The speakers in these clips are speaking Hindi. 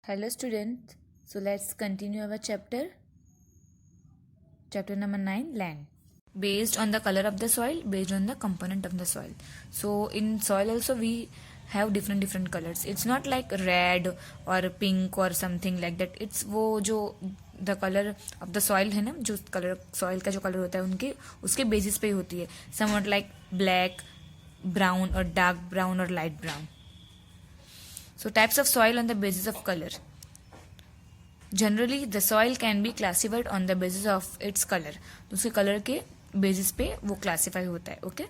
Hello students, so let's continue our chapter number 9, land. Based on the color of the soil, based on the component of the soil. So in soil also we have different colors. It's not like red or pink or something like that. It's वो जो the color of the soil है ना, जो color soil का जो color होता है उनके उसके basis पे ही होती है. Somewhat like black, brown or dark brown or light brown. So types of soil on the basis of color. Generally the soil can be classified on the basis of its color. तो उसके color के basis पे वो classify होता है. Okay.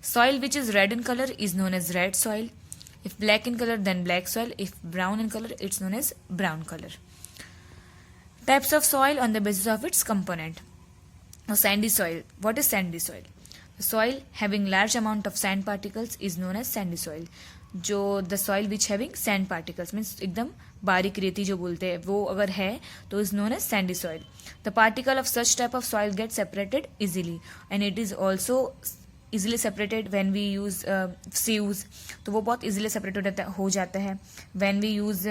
Soil which is red in color is known as red soil. If black in color then black soil. If brown in color it's known as brown color. Types of soil on the basis of its component. Now sandy soil. What is sandy soil? The soil having large amount of sand particles is known as sandy soil. जो the soil which having sand particles means एकदम बारीक रेती जो बोलते हैं वो अगर है तो is known as sandy soil. The particle of such type of soil get separated easily and it is also easily separated when we use sieves. तो वो बहुत इजीली सेपरेटेड हो जाता है when we use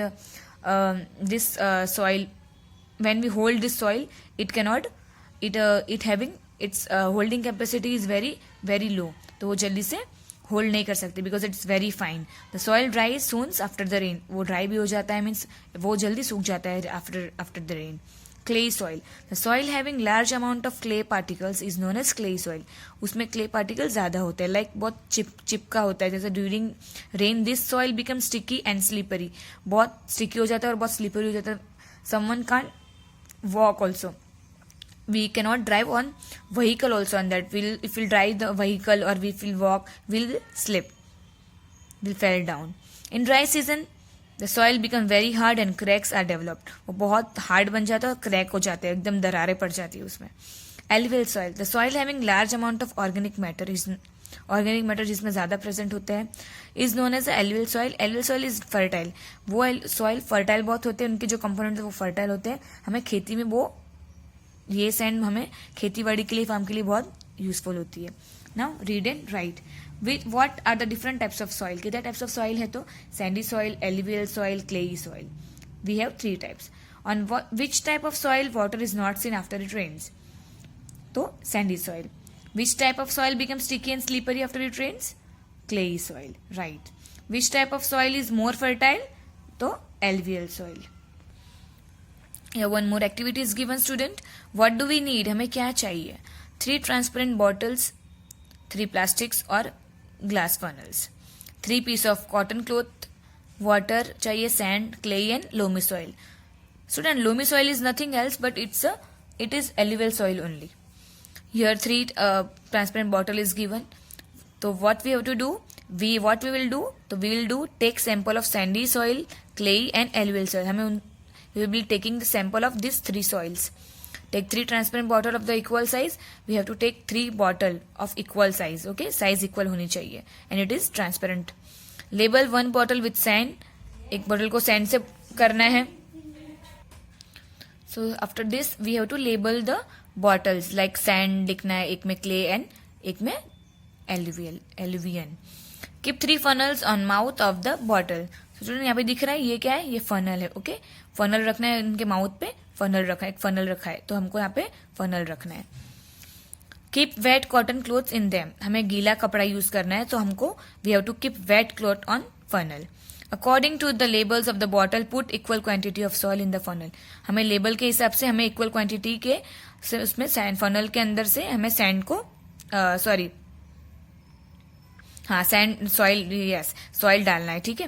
this soil. When we hold this soil it cannot it having its holding capacity is very very low. तो वो जल्दी से होल्ड नहीं कर सकते because it's very fine. The soil dry सून्स after the rain. वो ड्राई भी हो जाता है मीन्स वो जल्दी सूख जाता है after the rain. Clay soil. The soil having large amount of clay particles is known as clay soil. उसमें क्ले पार्टिकल ज्यादा होते हैं लाइक बहुत चिपका होता है. जैसे during rain this soil become sticky and slippery. बहुत स्टिकी हो जाता है और बहुत स्लिपरी हो जाता है. Someone can't walk also. We cannot drive on vehicle also on that. If we'll drive the vehicle or if we'll walk, we'll slip, we'll fall down. In dry season, the soil become very hard and cracks are developed. वो बहुत hard बन जाता है और crack हो जाते हैं, एकदम दरारें पड़ जाती है उसमें. Alluvial soil. The soil having large amount of organic matter जिसमें ज़्यादा present होते हैं is known as alluvial soil. Alluvial soil is fertile. वो soil fertile बहुत होते हैं, उनके जो components हैं वो fertile होते हैं. हमें खेती में वो ये सैंड हमें खेती बाड़ी के लिए फार्म के लिए बहुत यूजफुल होती है. Now read and write what are the different types of soil. कितने टाइप्स ऑफ सॉइल है तो sandy soil, alluvial soil, clayey soil. We have 3 types. On which type of soil water is not seen after it rains. तो sandy soil. Which type of soil become sticky and slippery after it rains. Clayey soil. Right. Which type of soil is more fertile. तो alluvial soil. Yeah, one more activity is given student. What do we need? हमें क्या चाहिए? 3 transparent bottles, 3 plastics और glass funnels, 3 piece of cotton cloth, water चाहिए, sand, clay and loamy soil. Student, loamy soil is nothing else but it is alluvial soil only. Here 3 transparent bottle is given. So what we have to do? We will do take sample of sandy soil, clay and alluvial soil. हमें we will be taking the sample of these 3 soils. Take 3 transparent bottle of the equal size. We have to take 3 bottle of equal size. Okay, size equal होनी चाहिए and it is transparent. Label 1 bottle with sand. एक bottle को sand से करना है. So after this we have to label the bottles like sand लिखना है, एक में clay and एक में alluvian. Keep 3 funnels on mouth of the bottle. Student यहाँ पे दिख रहा है ये क्या है, ये फनल है. ओके, फनल रखना है उनके माउथ पे. फनल रखा है, एक फनल रखा है तो हमको यहाँ पे फनल रखना है. Keep wet cotton clothes in them. हमें गीला कपड़ा यूज करना है तो हमको we have to keep wet cloth on funnel. According to the labels of the bottle put equal quantity of soil in the funnel. हमें लेबल के हिसाब से हमें इक्वल क्वांटिटी के उसमें सैंड फनल के अंदर से हमें सैंड को सैंड सॉइल सॉइल डालना है. ठीक है.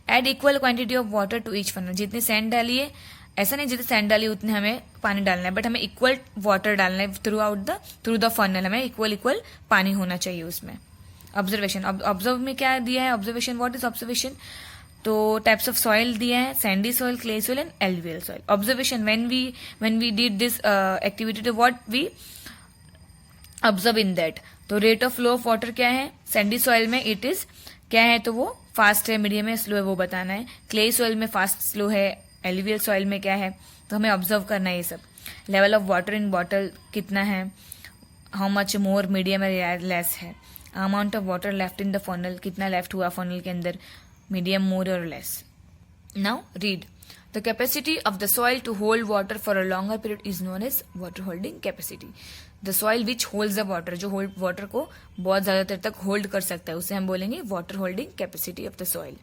Add equal quantity of water to each funnel. जितनी सैंड डाली है, ऐसा नहीं जितनी सैंड डाली उतने हमें पानी डालना है, बट हमें इक्वल वाटर डालना है थ्रू द फनल. हमें इक्वल पानी होना चाहिए उसमें. ऑब्जर्वेशन. ऑब्जर्व में क्या दिया है ऑब्जर्वेशन. What is observation. तो टाइप्स ऑफ सॉइल दिया है sandy soil, clay soil and alluvial soil. Observation when we did this activity तो what we observe in that. तो rate of flow of water क्या है. सैंडी सॉइल में इट इज क्या है तो वो फास्ट है, मीडियम है, स्लो है, वो बताना है. क्ले सॉइल में फास्ट स्लो है. एलुवियल सॉइल में क्या है तो हमें ऑब्जर्व करना है ये सब. Level of water in bottle कितना है, हाउ मच मोर, मीडियम है, लेस है. Amount of water left in the funnel, कितना लेफ्ट हुआ फनल के अंदर, मीडियम, मोर और less. Now read. The capacity of the soil to hold water for a longer period is known as water holding capacity. The soil which holds the water, जो water को बहुत ज्यादा देर तक hold कर सकता है, उसे हम बोलेंगे water holding capacity of the soil.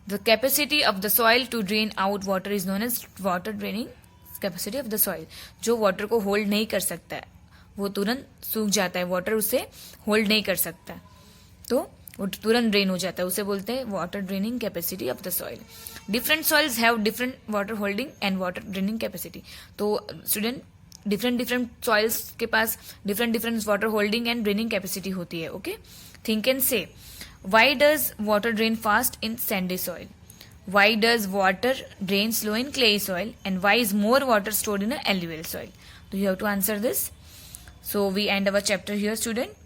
The capacity of the soil to drain out water is known as water draining capacity of the soil. जो water को hold नहीं कर सकता है, वो तुरंत सूख जाता है, water उसे hold नहीं कर सकता, तो वो तुरंत ड्रेन हो जाता है, उसे बोलते हैं water draining capacity of the soil. Different soils have different water holding and water draining capacity. तो स्टूडेंट डिफरेंट सॉइल्स के पास different water holding and draining capacity होती है. Okay, think and say, why does water drain fast in sandy soil? Why does water drain slow in clayey soil? And why is more water stored in a alluvial soil? Do you have to answer this? So we end our chapter here, student.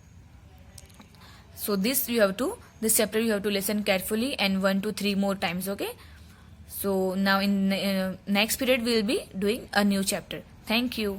So this chapter you have to listen carefully and 1 to 3 more times, okay? So now in next period we will be doing a new chapter. Thank you.